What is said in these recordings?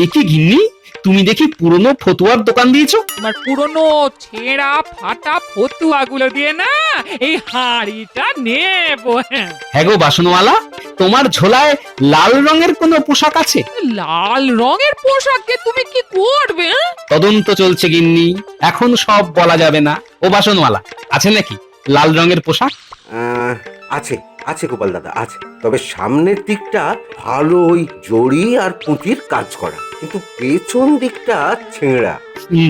এ কি গিন্নি, তুমি দেখি পুরনো ফতুয়ার দোকান দিয়েছো? তোমার পুরনো ছেঁড়া ফাটা ফতুয়াগুলো দিয়ে না এই হাড়িটা নেব। হ্যাঁ গো বাসনওয়ালা, তোমার ঝোলায় লাল রঙের কোনো পোশাক আছে? লাল রঙের পোশাকে তুমি কি করবে? তদন্ত চলছে গিন্নি, এখন সব বলা যাবে না। ও বাসনওয়ালা, আছে নাকি লাল রঙের পোশাক? আছে আছে গোপাল দাদা, আছে। তবে সামনের দিকটা ভালো ওই জড়ি আর পুঁতির কাজ করা, কিন্তু পেছন দিকটা ছেঁড়া।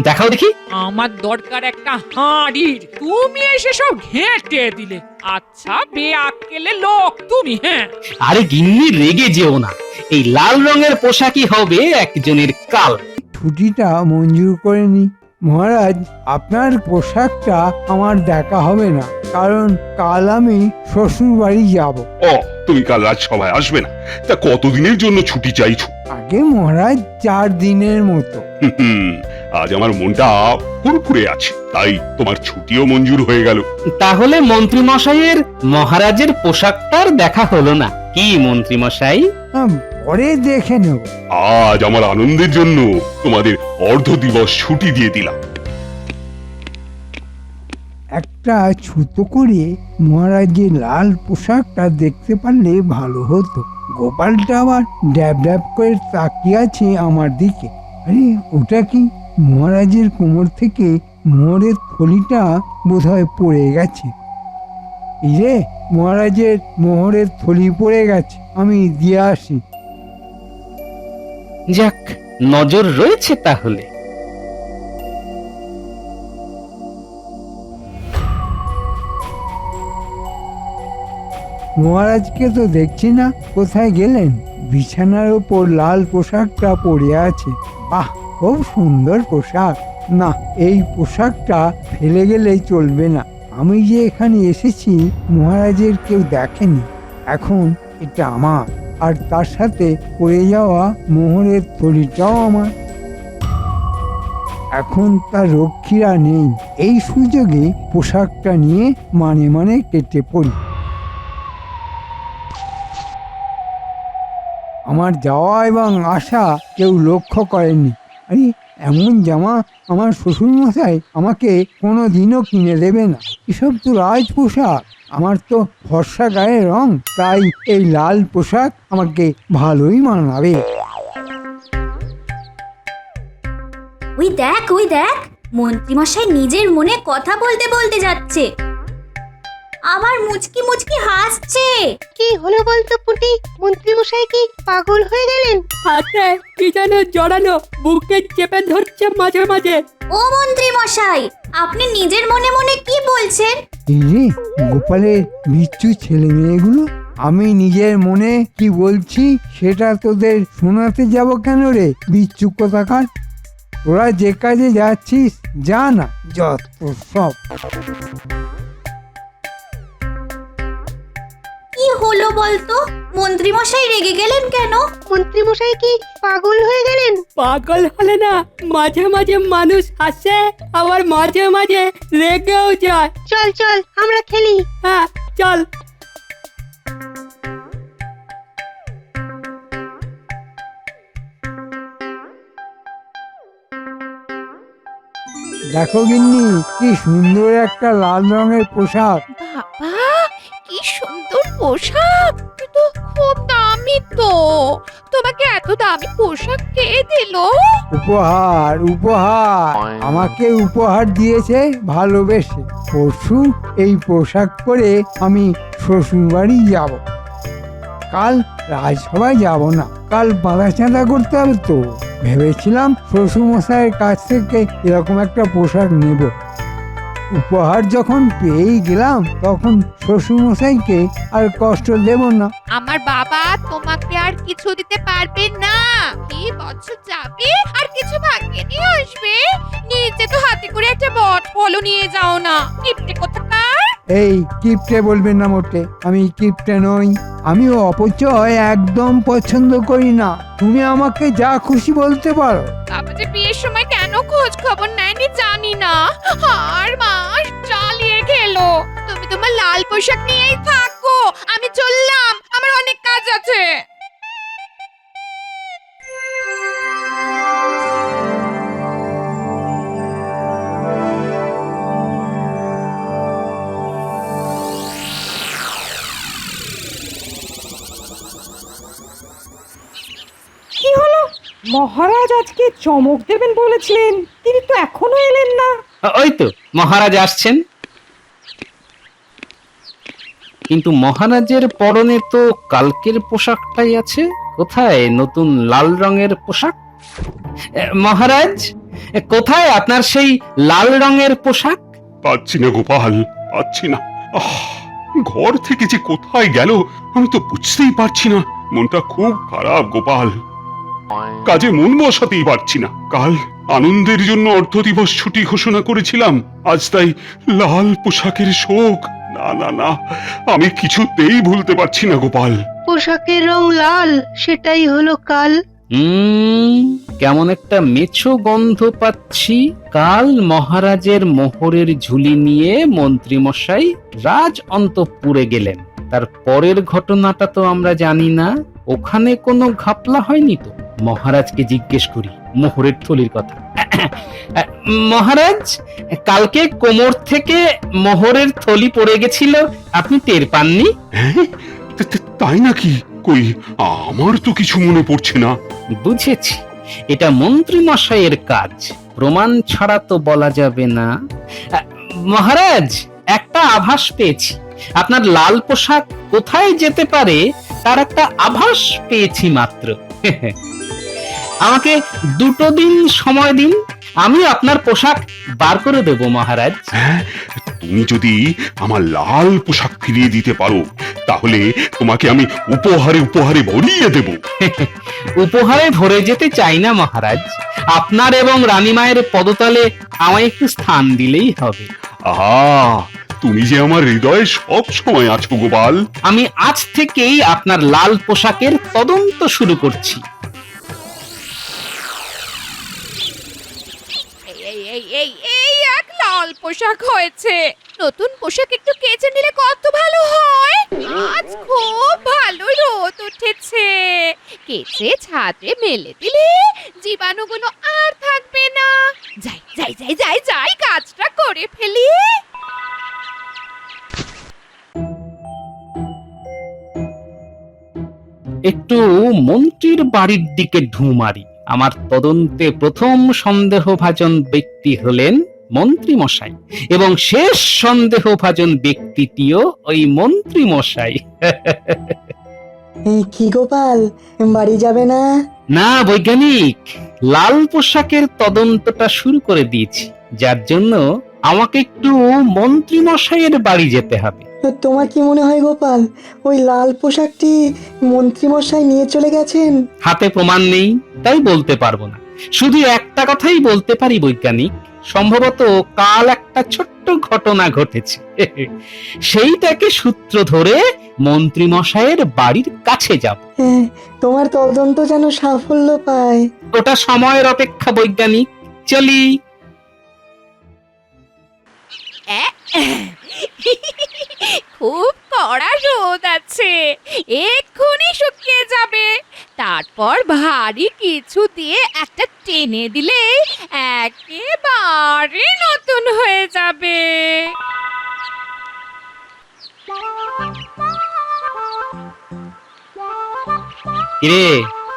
দেখাও দেখি। আমার দরকার একটা হাঁড়ির, তুমি এসে সব ঘেঁটে দিলে। আচ্ছা বেআক্কেলে লোক তুমি। হ্যাঁ আরে গিন্নি রেগে যেও না, এই লাল রঙের পোশাকই হবে একজনের কাল। ছুটিটা মঞ্জুর করে নি মহারাজ। আপনার পোশাকটা আমার দেখা হবে না, কারণ কাল আমি শ্বশুর বাড়ি যাব। ও, তুমি কাল রাজসভায় আসবে না? তা কতদিনের জন্য ছুটি চাইছো? আগে মহারাজ 4 দিনের মতো। আজ আমার মনটা ফুরফুরে আছে, তাই তোমার ছুটিও মঞ্জুর হয়ে গেল। তাহলে মন্ত্রী মশাইয়ের মহারাজের পোশাকটার দেখা হলো না কি মন্ত্রী মশাই? পরে দেখে নেব। আজ আমার আনন্দের জন্য তোমাদের অর্ধ দিবস ছুটি দিয়ে দিলাম। একটা ছুতো করে মহারাজের লাল পোশাকটা দেখতে পারলে ভালো হতো। গোপালটা আবার ড্যাব ড্যাব করে তাকিয়ে আছে আমার দিকে। আরে ওটা কি? মহারাজের কোমর থেকে মোহরের থলিটা বোধহয় পড়ে গেছে। এই রে, মহারাজের মোহরের থলি পড়ে গেছে, আমি দিয়ে আসি। যাক, নজর রয়েছে তাহলে। মহারাজকে তো দেখছি না, কোথায় গেলেন? বিছানার ওপর লাল পোশাকটা পরে আছে। বাহ, খুব সুন্দর পোশাক। না, এই পোশাকটা ফেলে গেলেই চলবে না। আমি যে এখানে এসেছি মহারাজের কেউ দেখেনি। এখন এটা আমার, আর তার সাথে পড়ে যাওয়া মোহরের থলিটাও আমার। এখন তার রক্ষীরা নেই, এই সুযোগে পোশাকটা নিয়ে মানে মানে কেটে পড়ি। আমার যাওয়া এবং আসা কেউ লক্ষ্য করেনি। আরে, এমন জামা আমার শ্বশুরমশাই আমাকে কোনো দিনও কিনে দেবে না। এসব তো রাজ পোশাক, আমার তো ফর্সা গায়ের রং, তাই এই লাল পোশাক আমাকে ভালোই মানাবে। ওই দেখ, ওই দেখ, মন্ত্রীমশাই নিজের মনে কথা বলতে বলতে যাচ্ছে। আবার মুচকি মুচকি হাসছে। কি হলো বলতো পুটি? মন্ত্রী মশাই কি পাগল হয়ে গেলেন? হাতে কি যেন জড়ানো, বুকে চেপে ধরছে মাঝে মাঝে। ও মন্ত্রীমশাই, আপনি নিজের মনে মনে কি বলছেন? এই রে, গোপালের বিচ্ছু ছেলে মেয়েগুলো, আমি নিজের মনে কি বলছি সেটা তোদের শোনাতে যাব কেন রে বিচ্ছু কোথাকার? তোরা যে কাজে যাচ্ছিস যা না, যত সব। কি হলো বলতো? মন্ত্রীমশাই রেগে গেলেন কেন? মন্ত্রী মশাই কি পাগল হয়ে গেলেন? পাগল হলে না, মাঝে মাঝে মানুষ হাসে, আবার মাঝে মাঝে রেগেও যায়। চল চল আমরা খেলি। হ্যাঁ চল। দেখো গিন্নি, কি সুন্দর একটা লাল রঙের পোশাক। বাবা, কি সুন্দর পোশাক! কিন্তু খুব দামি তো। তোমাকে এত দামি পোশাক কে দিল? উপহার, উপহার। আমাকে উপহার দিয়েছে ভালোবেসে। পরশু এই পোশাক পরে আমি শ্বশুর বাড়ি যাব। কাল রাজসভায় যাব না, কাল বাঁধা চাঁদা করতে হবে তো। ভেবেছিলাম শ্বশুর মশাইয়ের কাছ থেকে এরকম একটা পোশাক নেব। উপহার যখন পেয়েই গেলাম, তখন শ্বশুর মশাইকে আর কষ্ট দেব না। আমার বাবা তোমাকে আর কিছু দিতে পারবে না। এই বছর যাবে আর কিছু ভাগ্যে নিয়ে আসবে। নিজে তো হাতে করে একটা বট ফলও নিয়ে যাও না। কিপটে কোথাকার! এই কিপটে বলবেন না মোটে, আমি কিপটে নই। আমিও অপচয় একদম পছন্দ করি না। তুমি আমাকে যা খুশি বলতে পারো। বাবা যে বিয়ের সময় কেন খোঁজ খবর নেয়নি জানি না, আর মাস চালিয়ে গেলো। তুমি তোমার লাল পোশাক নিয়েই থাকো, আমি চললাম, আমার অনেক কাজ আছে। মহারাজ আজকে চমক দেবেন বলেছিলেন, তিনি তো এখনো এলেন না। ওই তো মহারাজ আসছেন। কিন্তু মহারাজের পরনে তো কালকের পোশাকটাই আছে। কোথায় নতুন লাল রঙের পোশাক? মহারাজ, কোথায় আপনার সেই লাল রঙের পোশাক? পাচ্ছি না গোপাল, পাচ্ছি না। ঘর থেকে যে কোথায় গেল আমি তো বুঝতেই পারছি না। মনটা খুব খারাপ গোপাল, কাজে মন বসাতেই পারছি না। কাল আনন্দের জন্য অর্ধ দিবস ছুটি ঘোষণা করেছিলাম, আজ তাই লাল পোশাকের শোক। না না না, আমি কিছুতেই ভুলতে পারছি না গোপাল। পোশাকের রং লাল, সেটাই হলো কাল। কেমন একটা মেছো গন্ধ পাচ্ছি। কাল মহারাজের মোহরের ঝুলি নিয়ে মন্ত্রী মশাই রাজ অন্তঃপুরে গেলেন। তার পরের ঘটনাটা তো আমরা জানি না। ওখানে কোনো ঘাপলা হয়নি তো? মহারাজকে জিজ্ঞেস করি মোহরের থলির কথা। মহারাজ, কালকে কোমর থেকে মোহরের থলি পড়ে গেছিল, আপনি টের পাননি? হ্যাঁ, তাই নাকি? কই, আমার তো কিছু মনে পড়ছে না। বুঝেছি, এটা মন্ত্রী মশাইয়ের কাজ, প্রমাণ ছাড়া তো বলা যাবে না। মহারাজ, একটা আভাস পেয়েছি। আপনার লাল পোশাক কোথায় যেতে পারে তার একটা আভাস পেয়েছি মাত্র। আমাকে 2 দিন সময় দিন, আমি আপনার পোশাক বার করে দেব মহারাজ। হ্যাঁ, তুমি যদি আমার লাল পোশাক ফিরিয়ে দিতে পারো তাহলে তোমাকে আমি উপহারে উপহারে ভরিয়ে দেব। উপহারে ভরে যেতে চাই না মহারাজ, আপনার এবং রানীমায়ের পদতলে আমায় একটু স্থান দিলেই হবে। আহা, তুমি যে আমার হৃদয়ে সব সময় আছো গোপাল। আমি আজ থেকেই আপনার লাল পোশাকের তদন্ত শুরু করছি। এই এক লাল পোশাক হয়েছে। নতুন পোশাক একটু কেচে নিলে কত ভালো হয়। আজ খুব ভালো রোদ উঠেছে, কেচে ছাদে মেলে দিলে জীবাণুগুলো আর থাকবে না। যাই যাই যাই যাই যাই, কাজটা করে ফেলি। একটু মন্ত্রীর বাড়ির দিকে ঢু মারি। আমার তদন্তে প্রথম সন্দেহভাজন ব্যক্তি হলেন মন্ত্রী মশাই, এবং শেষ সন্দেহভাজন ব্যক্তিটিও ওই মন্ত্রী মশাই। কি গোপাল, বাড়ি যাবে না? না বৈজ্ঞানিক, লাল পোশাকের তদন্তটা শুরু করে দিয়েছি, যার জন্য আমাকে একটু মন্ত্রী মশাইয়ের বাড়ি যেতে হবে। তোমার কি মনে হয় গোপাল, ওই লাল পোশাকটি মন্ত্রীমশাই নিয়ে চলে গেছেন? হাতে প্রমাণ নেই, তাই বলতে পারবো না। শুধু একটা কথাই বলতে পারি বৈজ্ঞানিক, সম্ভবত কাল একটা ছোট্ট ঘটনা ঘটেছে, সেইটাকে সূত্র ধরে মন্ত্রী মশাইয়ের বাড়ির কাছে যাব। তোমার তদন্ত যেন সাফল্য পায়। ওটা সময়ের অপেক্ষা বৈজ্ঞানিক, চলি। খুব কড়া রোদ আছে, এক্ষুনি শুকিয়ে যাবে। তারপর ভারী কিছু দিয়ে একটা টেনে দিলে একেবারে নতুন হয়ে যাবে। কিরে,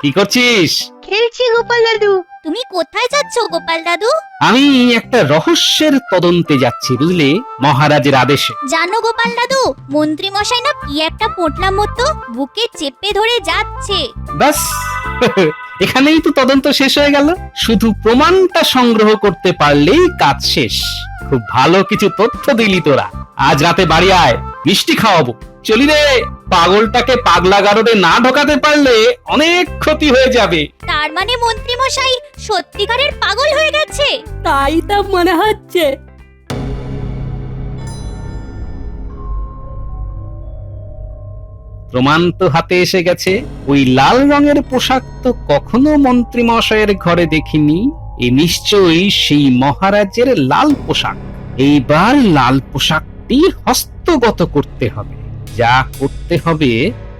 কি করছিস? খেলছি গোপাল দাদু। তুমি কোথায় যাচ্ছ গোপাল দাদু? আমি একটা রহস্যের তদন্তে যাচ্ছি, বুঝলি, মহারাজের আদেশে। জানো গোপাল দাদু, মন্ত্রী মশাই না কি একটা পোটলা মতো বুকে চেপে ধরে যাচ্ছে। বাস, এখানেই তো তদন্ত শেষ হয়ে গেল। শুধু প্রমাণটা সংগ্রহ করতে পারলেই কাজ শেষ। খুব ভালো কিছু তথ্য দিলি তোরা। আজ রাতে বাড়ি আয়, মিষ্টি খাওয়াবো। চলি রে, পাগলটাকে পাগলা গারদে না ঢোকাতে পারলে অনেক ক্ষতি হয়ে যাবে। তার মানে মন্ত্রী মশাই সত্যিকারের পাগল হয়ে গেছে? তাই তো মনে হচ্ছে। প্রমাণ তো হাতে এসে গেছে। ওই লাল রঙের পোশাক তো কখনো মন্ত্রী মশাইয়ের ঘরে দেখিনি। এ নিশ্চয়ই সেই মহারাজের লাল পোশাক। এইবার লাল পোশাকটি হস্তগত করতে হবে। যা করতে হবে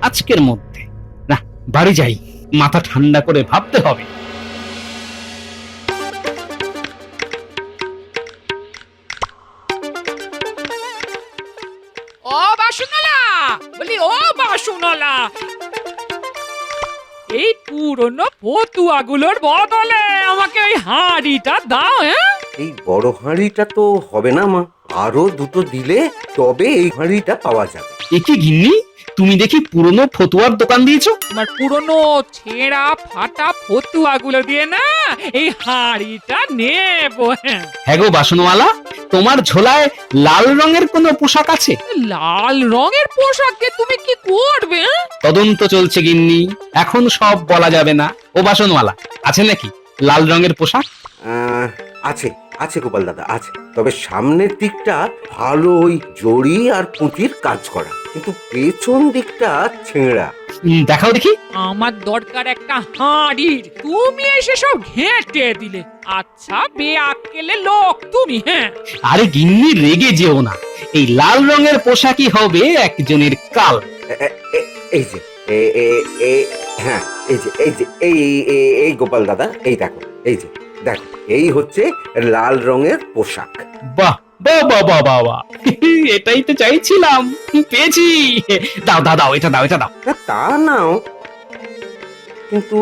আজকের মধ্যে। না, বাড়ি যাই, মাথা ঠান্ডা করে ভাবতে হবে। ও বাসুনলা, বলি ও বাসুনলা, এই পুরনো ফতুয়াগুলোর বদলে আমাকে ওই হাঁড়িটা দাও। হ্যাঁ, এই বড় হাঁড়িটা তো হবে না মা, আরো দুটো দিলে তবে এই হাঁড়িটা পাওয়া যাবে। এ কি গিন্নি, তুমি দেখি পুরনো ফতুয়ার দোকান দিয়েছো? তোমার পুরনো ছেঁড়া ফাটা ফতুয়াগুলো দিয়ে না এই হাঁড়িটা নেবো। হ্যাঁ, হ্যাঁ গো বাসনওয়ালা, তোমার ঝোলায় লাল রঙের কোনো পোশাক আছে? লাল রঙের পোশাকে তুমি কি করবে? হ্যাঁ? তদন্ত চলছে গিন্নি, এখন সব বলা যাবে না। ও বাসনওয়ালা, আছে নাকি লাল রঙের পোশাক? আছে আছে গোপাল দাদা, আছে। তবে সামনের দিকটা ভালো ওই জড়ি আর পুঁতির কাজ করা, কিন্তু পেছন দিকটা ছেঁড়া। দেখাও দেখি। আমার দরকার একটা হাঁড়ির, তুমি এসে সব ঘেঁটে দিলে। আচ্ছা বেআক্কেলে লোক তুমি। হ্যাঁ, আরে গিন্নি রেগে যেও না, এই লাল রঙের পোশাকই হবে একজনের কাল। এই যে হ্যাঁ, এই গোপাল দাদা, এই দেখো, এই যে দেখো, এই হচ্ছে লাল রঙের পোশাক। বাহ বাহ বাহ বাহ বাহ বাহ, এটাই তো চাইছিলাম, পেয়েছি। দাও দাও দাও, এটা দাও, এটা দাও। তা নাও, কিন্তু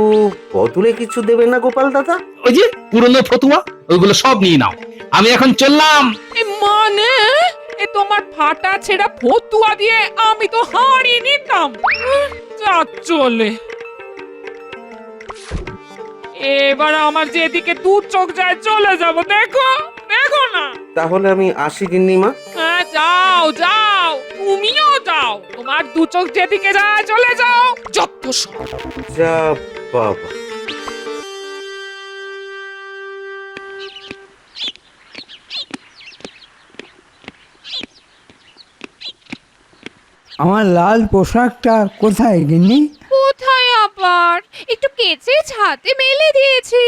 বদলে কিছু দেবে না গোপাল দাদা? ওই যে পুরনো ফতুয়া, ওইগুলো সব নিয়ে নাও, আমি এখন চললাম। মানে এ তোমার ফাটা ছেঁড়া ফতুয়া দিয়ে আমি তো হাঁড়ি নিতাম। যা চলে, এবার আমার যেদিকে দু চোখ যায় চলে যাব। দেখো দেখো না। তাহলে আমি আসি গিন্নিমা। হ্যাঁ, যাও যাও, তুমিও যাও, তোমার দু চোখ যেদিকে যায় চলে যাও। যত সব। যা বাবা। আমার লাল পোশাকটা কোথায় গিন্নি? কোথায় আবার? একটু কেচে ছাদে মেলে দিয়েছি।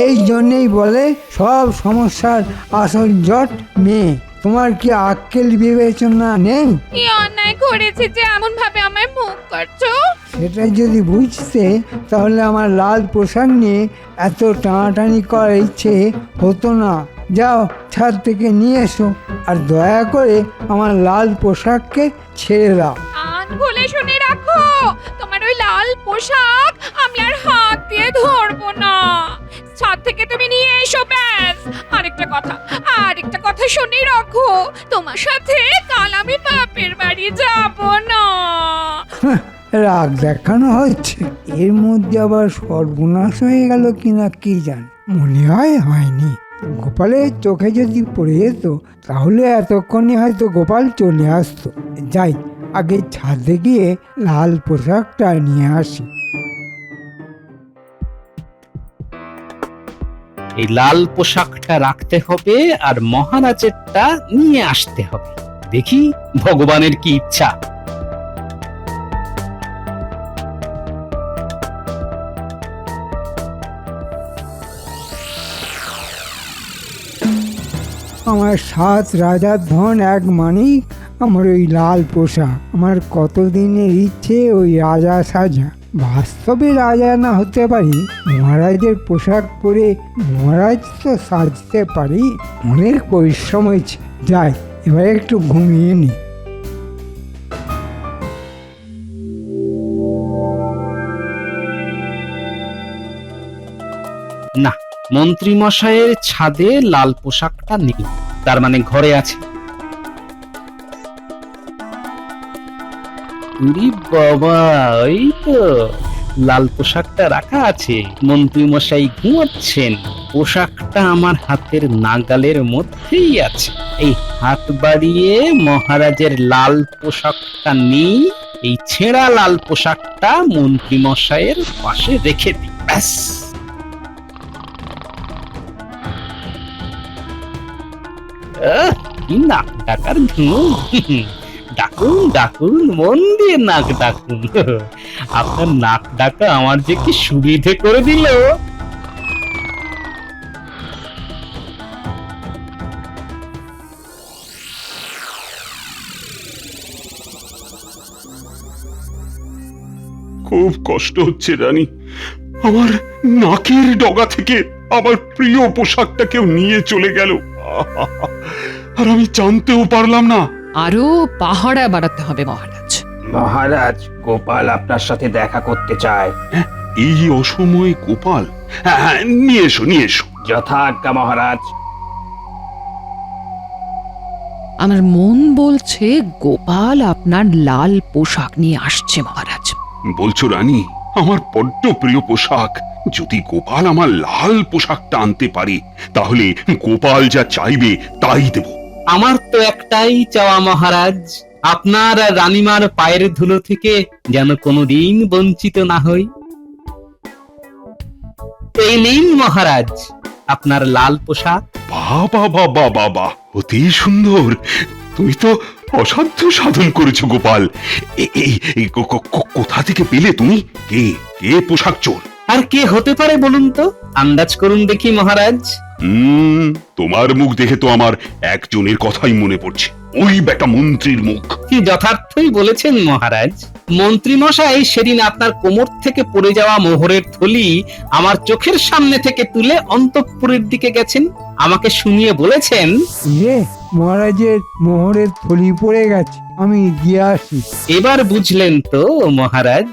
এই জন্যেই বলে সব সমস্যার আসল জট মেয়ে। তোমার কি আক্কেল বিবেচনা নেই? কি অন্যায় করেছি যে এমন ভাবে আমায় মুখ করছো? সেটা যদি বুঝতে তাহলে আমার লাল পোশাক নিয়ে এত টানাটানি করার ইচ্ছে হতো না। যাও ছাদ থেকে নিয়ে এসো, আর দয়া করে আমার লাল পোশাককে ছেড়ে দাও। কান খুলে শুনে রাখো, তোমার ওই লাল পোশাক আমি আর হাত দিয়ে ধরবো না। ছাদ থেকে তুমি নিয়ে এসো, ব্যাস। আরেকটা কথা শুনে রাখো, তোমার সাথে কাল আমি বাপের বাড়ি যাব না। রাগ দেখানো হচ্ছে, এর মধ্যে আবার সর্বনাশ হয়ে গেল কিনা কি জান। মনে হয় হয়নি। গোপালের চোখে যদি পড়ে যেত তাহলে এতক্ষণে হয়তো গোপাল চলে আসতো। যাই, আগে ছাদে গিয়ে লাল পোশাকটা নিয়ে আসি। এই লাল পোশাকটা রাখতে হবে আর মহারাজেরটা নিয়ে আসতে হবে। দেখি ভগবানের কি ইচ্ছা। আমার 7 রাজার ধন এক মানিক, আমার ওই লাল পোশাক। আমার কতদিনের ইচ্ছে ওই রাজা সাজা। বাস্তবে রাজা না হতে পারি, মহারাজের পোশাক পরে মহারাজ তো সাজতে পারি। অনেক পরিশ্রম হয়েছে। যাই, এবার একটু ঘুমিয়ে নি। না, মন্ত্রী মশাইয়ের ছাদে লাল পোশাকটা নেই, তার মানে ঘরে আছে। উরি বাবা, ওই তো লাল পোশাকটা রাখা আছে। মন্ত্রী মশাই ঘুমাচ্ছেন, পোশাকটা আমার হাতের নাগালের মধ্যেই আছে। এই হাত বাড়িয়ে মহারাজের লাল পোশাকটা নিই, এই ছেঁড়া লাল পোশাকটা মন্ত্রী মশাইয়ের পাশে রেখে দিই, ব্যাস। কি নাক ডাকার ধুম। ডাকুন ডাকুন, মন দিয়ে নাক ডাকুন। আপনার নাক ডাকা আমার যে কি সুবিধে করে দিল। খুব কষ্ট হচ্ছে রানী, আমার নাকের ডগা থেকে আমার প্রিয় পোশাকটা কেউ নিয়ে চলে গেল, আর আমি জানতেও পারলাম না। আরো পাহারা বাড়াতে হবে মহারাজ। মহারাজ, গোপাল আপনার সাথে দেখা করতে চায়। এই অসময়ে গোপাল? হ্যাঁ হ্যাঁ, নিয়ে এসো নিয়ে এসো। যথাজ্ঞা মহারাজ। আমার মন বলছে গোপাল আপনার লাল পোশাক নিয়ে আসছে মহারাজ। বলছো রানী, আমার বড্ড প্রিয় পোশাক। যদি গোপাল আমার লাল পোশাকটা আনতে পারে তাহলে গোপাল যা চাইবে তাই দেব। আমার তো একটাই চাওয়া মহারাজ, আপনার আর রানীমার পায়ের ধুলো থেকে যেন কোনোদিন বঞ্চিত না হই। এই নিন মহারাজ আপনার লাল পোশাক। বাবা বাবা বাবা, অতি সুন্দর। তুমি তো অসাধ্য সাধন করেছো গোপাল। এই কোথা থেকে পেলে তুমি? কে কে পোশাক চোর? আর কে হতে পারে বলুন তো, আন্দাজ করুন দেখি মহারাজ। তোমার মুখ দেখে তো আমার একজনের কথাই মনে পড়ছে, ওই বেটা মন্ত্রীর মুখ। কি যথার্থই বলেছেন মহারাজ। মন্ত্রী মশাই সেদিন আপনার কোমর থেকে পড়ে যাওয়া মোহরের থলি আমার চোখের সামনে থেকে তুলে অন্তঃপুরের দিকে গেছেন, আমাকে শুনিয়ে বলেছেন, ইয়ে, মহারাজের মোহরের থলি পড়ে গেছে, আমি গিয়ে আসি। এবার বুঝলেন তো মহারাজ,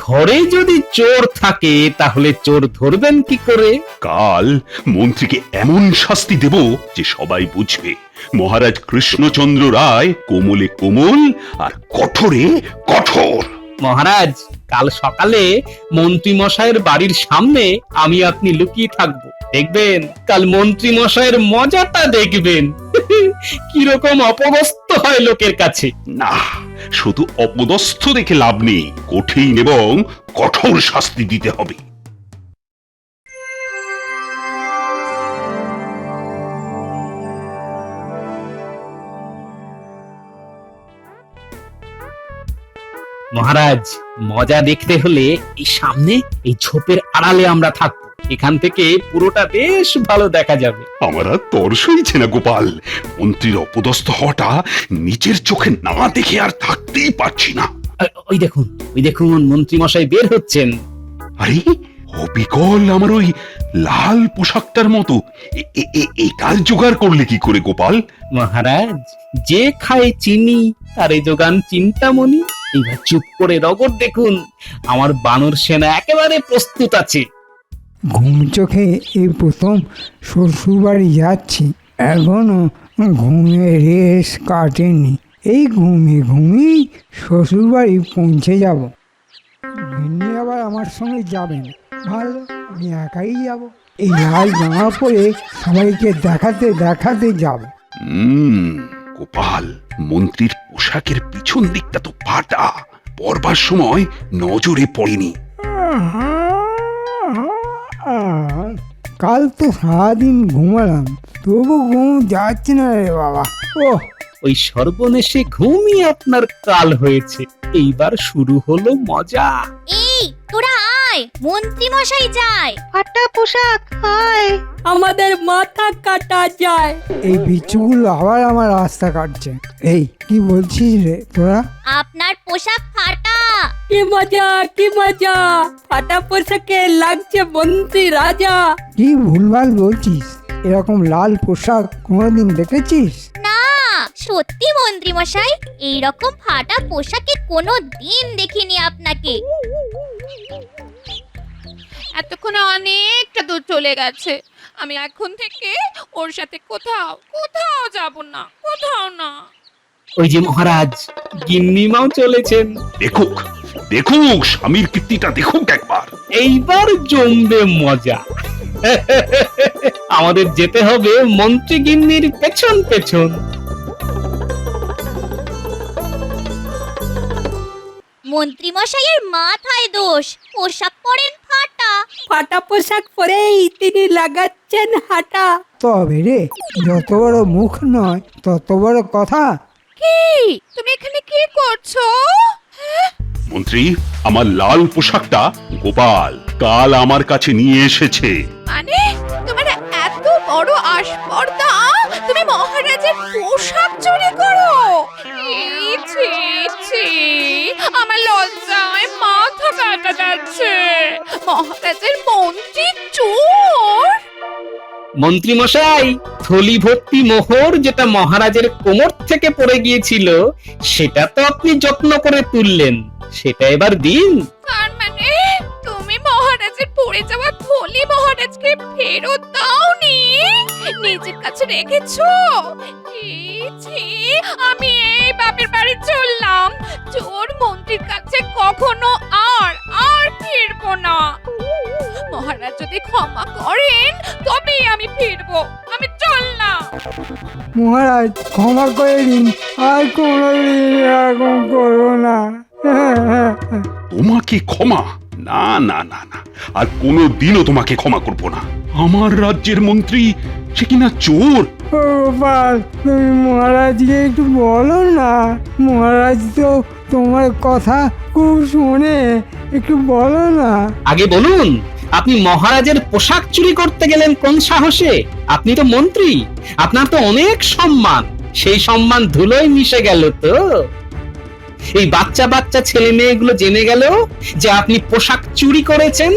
ঘরে যদি চোর থাকে তাহলে চোর ধরবেন কি করে? কাল মন্ত্রীকে এমন শাস্তি দেব যে সবাই বুঝবে মহারাজ কৃষ্ণচন্দ্র রায় কোমলে কোমল আর কঠোরে কঠোর। মহারাজ, কাল সকালে মন্ত্রী মশাইয়ের বাড়ির সামনে আমি আপনি লুকিয়ে থাকবো, দেখবেন কাল মন্ত্রী মশাইয়ের মজাটা দেখবেন। কিরকম অপদস্থ হয় লোকের কাছে। না, শুধু অপদস্থ দেখে লাভ নেই, কঠিন এবং কঠোর শাস্তি দিতে হবে। মহারাজ, মজা দেখতে হলে এই সামনে এই ঝোপের আড়ালে আমরা থাকবো, এখান থেকে পুরোটা বেশ ভালো দেখা যাবে। আমার আর তর সইছে না গোপাল, মন্ত্রীর অপদস্থ হওয়াটা নিজের চোখে না দেখে আর থাকতেই পারছি না। ওই দেখুন মন্ত্রী মশাই বের হচ্ছেন। আরে অবিকল আমার ওই লাল পোশাকটার মতো, এটার জোগাড় করলে কি করে গোপাল? মহারাজ, যে খায় চিনি তারে যোগান চিন্তামণি। এবার চুপ করে রগর দেখুন, আমার বানর সেনা একেবারে প্রস্তুত আছে। ঘুম চোখে এই প্রথম শ্বশুর বাড়ি যাচ্ছি, এখনো ঘুমের রেশ কাটেনি। এই ঘুমিয়ে শ্বশুর বাড়ি পৌঁছে যাব। গিন্নি আবার আমার সঙ্গে যাবেন, ভালো, আমি একাই যাব। এই লাল জামা পরে সবাইকে দেখাতে যাব। গোপাল, মন্ত্রীর পোশাকের পিছন দিকটা তো ফাটা, পরবার সময় নজরে পড়েনি। কাল তো সারাদিন ঘুমালাম, তবু ঘুম যাচ্ছে না রে বাবা। ওই সর্বনেশে ঘুমই আপনার কাল হয়েছে, এইবার শুরু হলো মজা। এই তোরা আয়, মন্ত্রী মশাই যায়। ফাটা পোশাক, হায়। আমাদের মাথা কাটা যায়। এই বিচ্ছুগুলো আবার আমার রাস্তা কাটছে। এই কি বলছিস রে তোরা? আপনার পোশাক ফাটা। কি মজা, কি মজা, ফাটা পোশাকে লাগছে মন্ত্রী রাজা। কি ভুলভাল বলছিস? এরকম লাল পোশাক কোনোদিন দেখেছিস? না, সত্যি মন্ত্রী মশাই, এইরকম ফাটা পোশাকে কোনো দিন দেখিনি আপনাকে। এতক্ষণে অনেকটা দূর চলে গেছে, আমি এখন থেকে ওর সাথে কোথাও কোথাও যাব না, কোথাও না। ওই যে মহারাজ, গিন্নিমাও চলেছেন। দেখুক দেখুক, স্বামীর কীর্তিটা দেখুক একবার। এইবার জমবে মজা। আমাদের যেতে হবে মন্ত্রী গিন্নির পেছন পেছন। মন্ত্রী মশাইয়ের মাথায় দোষ, পোশাক পরেন ফাটা। ফাটা পোশাক পরেই তিনি লাগাচ্ছেন হাঁটা। তবে রে, যত বড় মুখ নয় তত বড় কথা। কি তুমি এখানে কি করছো? মন্ত্রী, আমার লাল পোশাকটা গোপাল কাল আমার কাছে নিয়ে এসেছে। মানে তোমার এত বড় আস্পর্ধা, তুমি মহারাজের পোশাক চুরি করো? ছি ছি, আমার লজ্জায় মাথা কাটা যাচ্ছে। মহারাজের মন্ত্রী চোর। মন্ত্রী মশাই, থলি ভর্তি মোহর যেটা মহারাজের কোমর থেকে পড়ে গিয়েছিল সেটা তো আপনি যত্ন করে তুললেন, সেটা এবার দিন। তার মানে তুমি পড়ে যাওয়া থলি মহারাজকে ফেরত দাওনি, নিজের কাছে রেখেছো। ছি, আমি এই বাপের বাড়ি চললাম। চোর মন্ত্রীর কাছে কখনো আর ফিরবো না। মহারাজ যদি ক্ষমা করেন তবেই আমি ফিরবো। আমি চললাম। মহারাজ ক্ষমা করে দিন, আর কোনোদিন এরকম করবো না। তোমাকে ক্ষমা? না না না না, আর কোনোদিনও তোমাকে ক্ষমা করব না। আমার রাজ্যের মন্ত্রী, সে কিনা চোর। ও গোপাল, তুমি মহারাজকে একটু বলো না, মহারাজ তো তোমার কথা খুব শোনে, একটু বলো না। আগে বলুন, আপনি মহারাজের পোশাক চুরি করতে গেলেন কোন সাহসে? আপনি তো মন্ত্রী, আপনার তো অনেক সম্মান, সেই সম্মান ধুলোয় মিশে গেল তো। এই বাচ্চা বাচ্চা ছেলে মেয়েগুলো জেনে গেল যে আপনি পোশাক চুরি করেছেন,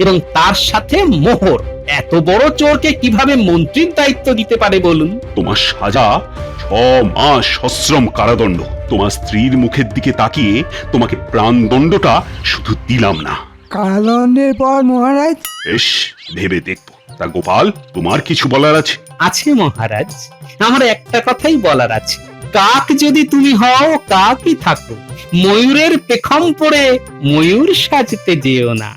এবং তার সাথে মোহর। এত বড় চোরকে কিভাবে মন্ত্রীর দায়িত্ব দিতে পারে বলুন? তোমার সাজা 6 মাস সশ্রম কারাদণ্ড। তোমার স্ত্রীর মুখের দিকে তাকিয়ে তোমাকে প্রাণদণ্ডটা শুধু দিলাম না, কারাদণ্ডের পর মহারাজ? বেশ, ভেবে দেখবো। তা গোপাল, তোমার কিছু বলার আছে? আছে মহারাজ, আমার একটা কথাই বলার আছে। কাক যদি তুমি হও, কাকই থাকো, ময়ূরের পেখম পরে ময়ূর সাজতে যেও না।